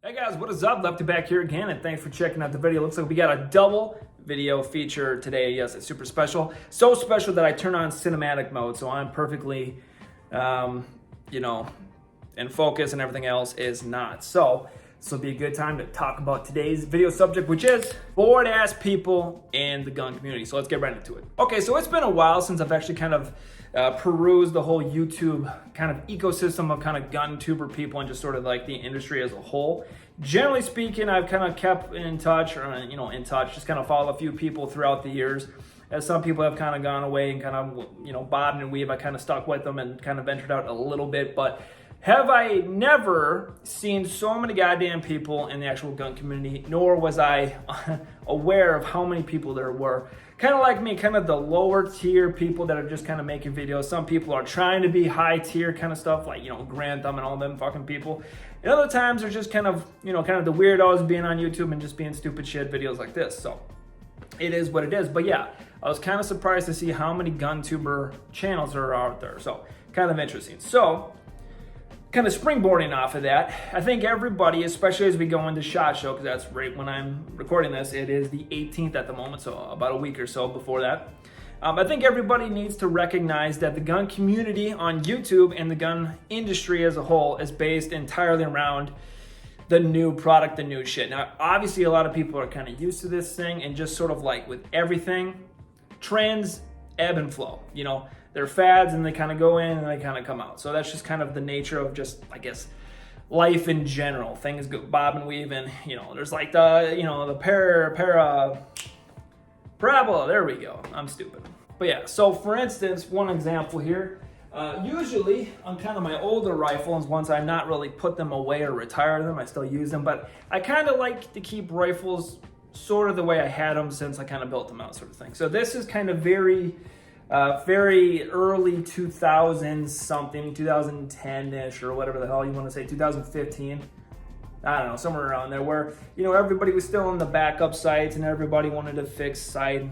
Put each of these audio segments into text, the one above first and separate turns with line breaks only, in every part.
Hey guys, what is up? Lefty back here again, and thanks for checking out the video. Looks like we got a double video feature today. Yes, it's super special. So special that I turn on cinematic mode, so I'm perfectly, in focus, and everything else is not. So this will be a good time to talk about today's video subject, which is bored ass people in the gun community. So let's get right into it. Okay, so it's been a while since I've actually kind of perused the whole YouTube kind of ecosystem of kind of gun tuber people and just sort of like the industry as a whole. Generally speaking, I've kind of kept in touch, just kind of follow a few people throughout the years. As some people have kind of gone away and kind of, bobbed and weave, I kind of stuck with them and kind of ventured out a little bit. But have I never seen so many goddamn people in the actual gun community, nor was I aware of how many people there were. Kind of like me, kind of the lower tier people that are just kind of making videos. Some people are trying to be high tier kind of stuff, like, Grand Thumb and all them fucking people. And other times they're just kind of the weirdos being on YouTube and just being stupid shit videos like this. So it is what it is. But yeah, I was kind of surprised to see how many gun tuber channels there are out there. So kind of interesting. So kind of springboarding off of that, I think everybody, especially as we go into SHOT Show, because that's right when I'm recording this, it is the 18th at the moment, so about a week or so before that. I think everybody needs to recognize that the gun community on YouTube and the gun industry as a whole is based entirely around the new product, the new shit. Now, obviously, a lot of people are kind of used to this thing, and just sort of like with everything, trends ebb and flow, They're fads and they kind of go in and they kind of come out. So that's just kind of the nature of just, I guess, life in general. Things go bob and weave, and there's like the parabola. There we go. I'm stupid. But yeah, so for instance, one example here. Usually on kind of my older rifles, once I not really put them away or retire them, I still use them. But I kind of like to keep rifles sort of the way I had them since I kind of built them out, sort of thing. So this is kind of very early 2000s something, 2010-ish or whatever the hell you want to say, 2015. I don't know, somewhere around there where, everybody was still on the backup sites and everybody wanted to fix site.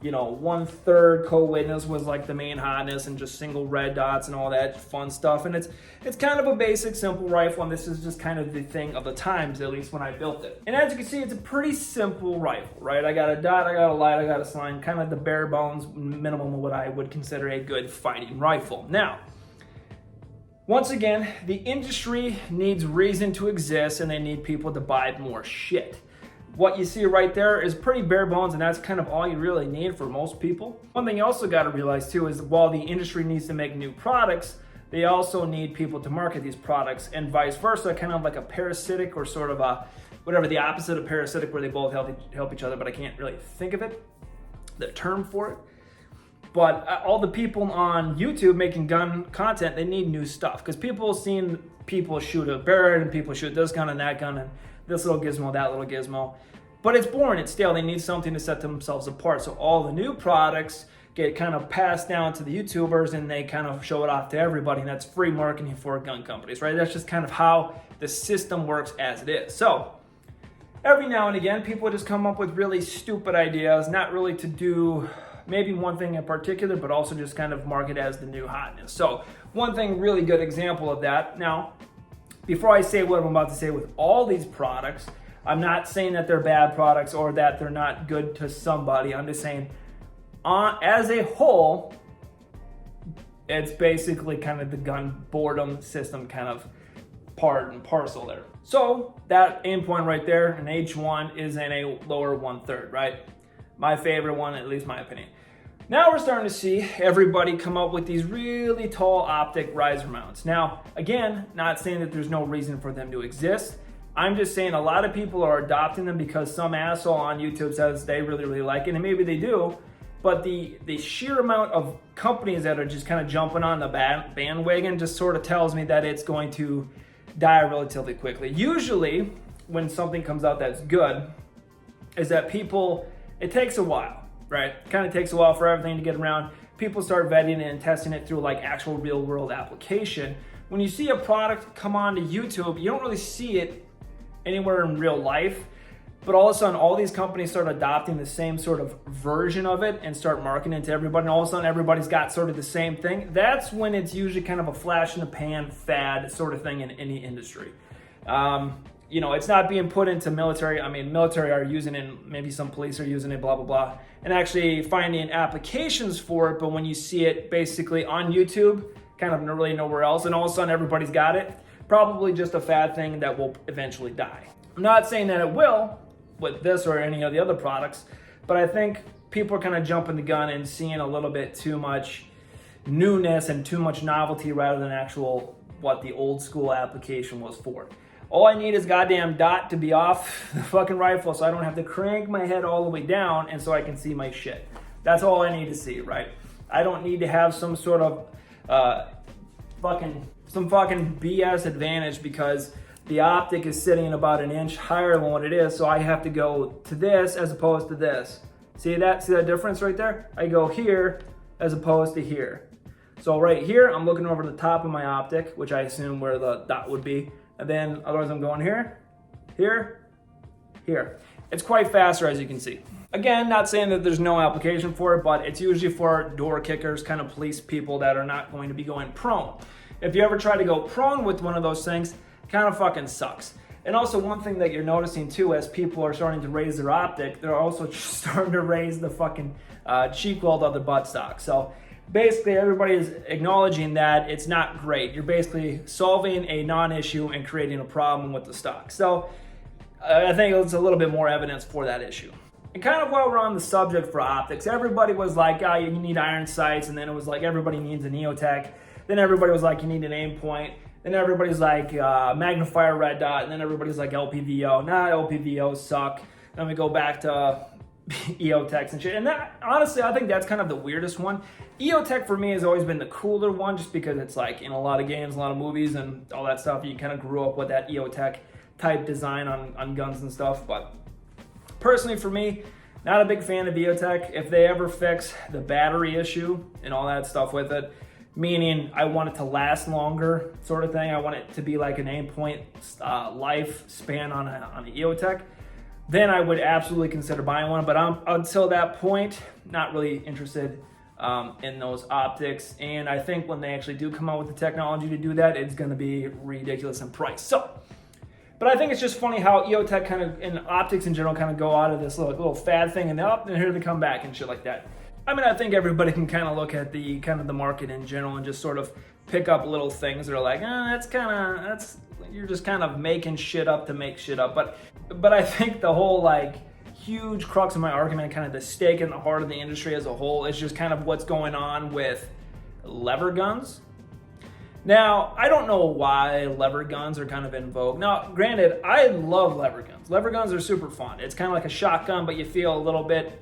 1/3 co-witness was like the main hotness, and just single red dots and all that fun stuff. And it's kind of a basic, simple rifle, and this is just kind of the thing of the times, at least when I built it. And as you can see, it's a pretty simple rifle, right? I got a dot, I got a light, I got a sign, kind of the bare bones minimum of what I would consider a good fighting rifle. Now, once again, the industry needs reason to exist, and they need people to buy more shit. What you see right there is pretty bare bones, and that's kind of all you really need for most people. One thing you also got to realize too is while the industry needs to make new products, they also need people to market these products, and vice versa, kind of like a parasitic or sort of a whatever the opposite of parasitic, where they both help each other, but I can't really think of it, the term for it. But all the people on YouTube making gun content, they need new stuff, because people have seen people shoot a bird and people shoot this gun and that gun and this little gizmo, that little gizmo. But it's boring, it's stale. They need something to set themselves apart. So all the new products get kind of passed down to the YouTubers, and they kind of show it off to everybody, and that's free marketing for gun companies, right? That's just kind of how the system works as it is. So every now and again, people just come up with really stupid ideas, not really to do maybe one thing in particular, but also just kind of market as the new hotness. So one thing, really good example of that. Now, before I say what I'm about to say with all these products, I'm not saying that they're bad products or that they're not good to somebody. I'm just saying, as a whole, it's basically kind of the gun boredom system kind of part and parcel there. So that aim point right there, an H1, is in a lower 1/3, right? My favorite one, at least my opinion. Now we're starting to see everybody come up with these really tall optic riser mounts. Now, again, not saying that there's no reason for them to exist. I'm just saying a lot of people are adopting them because some asshole on YouTube says they really, really like it, and maybe they do, but the sheer amount of companies that are just kind of jumping on the bandwagon just sort of tells me that it's going to die relatively quickly. Usually, when something comes out that's good, is that it takes a while, right? It kind of takes a while for everything to get around. People start vetting it and testing it through like actual real world application. When you see a product come onto YouTube, you don't really see it anywhere in real life, but all of a sudden all these companies start adopting the same sort of version of it and start marketing it to everybody, and all of a sudden everybody's got sort of the same thing. That's when it's usually kind of a flash in the pan fad sort of thing in any industry. you know, it's not being put into military. I mean, military are using it, maybe some police are using it, blah, blah, blah, and actually finding applications for it. But when you see it basically on YouTube, kind of really nowhere else, and all of a sudden everybody's got it, probably just a fad thing that will eventually die. I'm not saying that it will with this or any of the other products, but I think people are kind of jumping the gun and seeing a little bit too much newness and too much novelty rather than actual what the old school application was for. All I need is goddamn dot to be off the fucking rifle so I don't have to crank my head all the way down and so I can see my shit. That's all I need to see, right? I don't need to have some sort of fucking BS advantage because the optic is sitting about an inch higher than what it is, so I have to go to this as opposed to this. See that difference right there? I go here as opposed to here. So right here, I'm looking over the top of my optic, which I assume where the dot would be. And then otherwise I'm going here, here, here. It's quite faster, as you can see. Again, not saying that there's no application for it, but it's usually for door kickers, kind of police people that are not going to be going prone. If you ever try to go prone with one of those things, it kind of fucking sucks. And also one thing that you're noticing too, as people are starting to raise their optic, they're also starting to raise the fucking cheek weld of the buttstock. So basically everybody is acknowledging that it's not great. You're basically solving a non-issue and creating a problem with the stock. So I think it's a little bit more evidence for that issue. And kind of while we're on the subject for optics, everybody was like, oh, you need iron sights, and then it was like everybody needs an EOTech. Then everybody was like, you need an aim point. Then everybody's like magnifier red dot, and then everybody's like LPVO. Nah, LPVOs suck. Then we go back to EOTechs and shit. And that, honestly, I think that's kind of the weirdest one. EOTech for me has always been the cooler one just because it's like in a lot of games, a lot of movies and all that stuff. You kind of grew up with that EOTech type design on guns and stuff. But personally for me, not a big fan of EOTech. If they ever fix the battery issue and all that stuff with it, meaning I want it to last longer sort of thing, I want it to be like an aim point lifespan on an EOTech, then I would absolutely consider buying one. But until that point, not really interested in those optics. And I think when they actually do come out with the technology to do that, it's going to be ridiculous in price. So, but I think it's just funny how EOTech kind of, and optics in general, kind of go out of this little fad thing and and here they come back and shit like that. I mean, I think everybody can kind of look at the kind of the market in general and just sort of pick up little things that are like, you're just kind of making shit up to make shit up. But I think the whole like huge crux of my argument, kind of the stake in the heart of the industry as a whole, is just kind of what's going on with lever guns. Now, I don't know why lever guns are kind of in vogue. Now, granted, I love lever guns. Lever guns are super fun. It's kind of like a shotgun, but you feel a little bit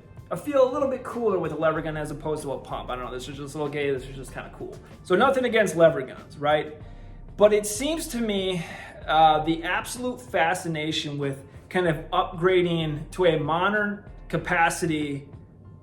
cooler with a lever gun as opposed to a pump. I don't know, this is just a little gay, this is just kind of cool. So nothing against lever guns, right? But it seems to me the absolute fascination with kind of upgrading to a modern capacity,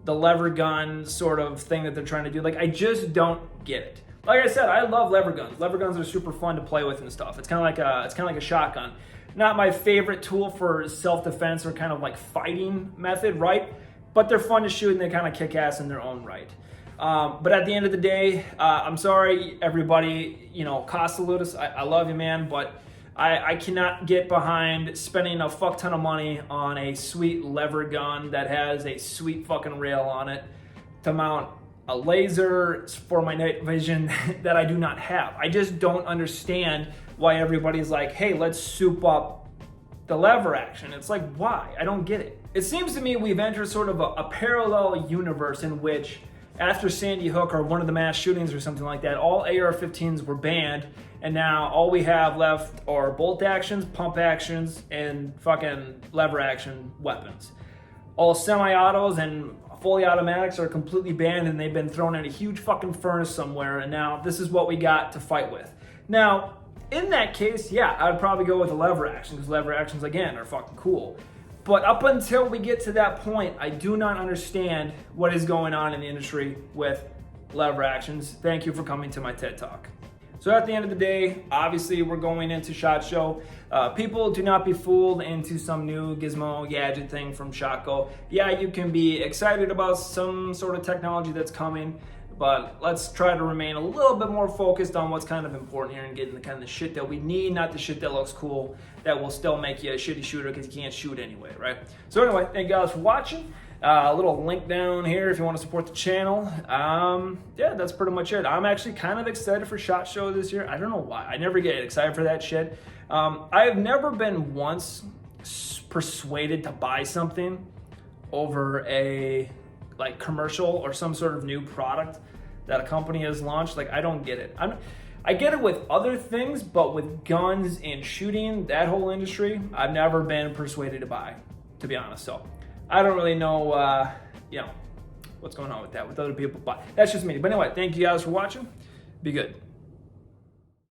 the lever gun sort of thing that they're trying to do, like I just don't get it. Like I said, I love lever guns. Lever guns are super fun to play with and stuff. It's kind of like a shotgun. Not my favorite tool for self-defense or kind of like fighting method, right? But they're fun to shoot and they kind of kick ass in their own right. But at the end of the day, I'm sorry, everybody, Costa Ludus, I love you, man, but I cannot get behind spending a fuck ton of money on a sweet lever gun that has a sweet fucking rail on it to mount a laser for my night vision that I do not have. I just don't understand why everybody's like, hey, let's soup up the lever action. It's like, why? I don't get it. It seems to me we've entered sort of a parallel universe in which after Sandy Hook or one of the mass shootings or something like that, all AR-15s were banned, and now all we have left are bolt actions, pump actions, and fucking lever action weapons. All semi-autos and fully automatics are completely banned, and they've been thrown in a huge fucking furnace somewhere, and now this is what we got to fight with. Now, in that case, yeah, I would probably go with a lever action, because lever actions, again, are fucking cool. But up until we get to that point, I do not understand what is going on in the industry with lever actions. Thank you for coming to my TED Talk. So at the end of the day, obviously we're going into SHOT Show. People, do not be fooled into some new gizmo gadget thing from SHOT Go. Yeah, you can be excited about some sort of technology that's coming, But let's try to remain a little bit more focused on what's kind of important here and getting the kind of shit that we need, not the shit that looks cool, that will still make you a shitty shooter because you can't shoot anyway, right? So anyway, thank you guys for watching. A little link down here if you want to support the channel. Yeah, that's pretty much it. I'm actually kind of excited for SHOT Show this year. I don't know why. I never get excited for that shit. I have never been once persuaded to buy something over a like commercial or some sort of new product that a company has launched. Like, I don't get it. I get it with other things, but with guns and shooting, that whole industry, I've never been persuaded to buy, to be honest. So I don't really know, you know, what's going on with that with other people, but that's just me. But anyway, thank you guys for watching. Be good.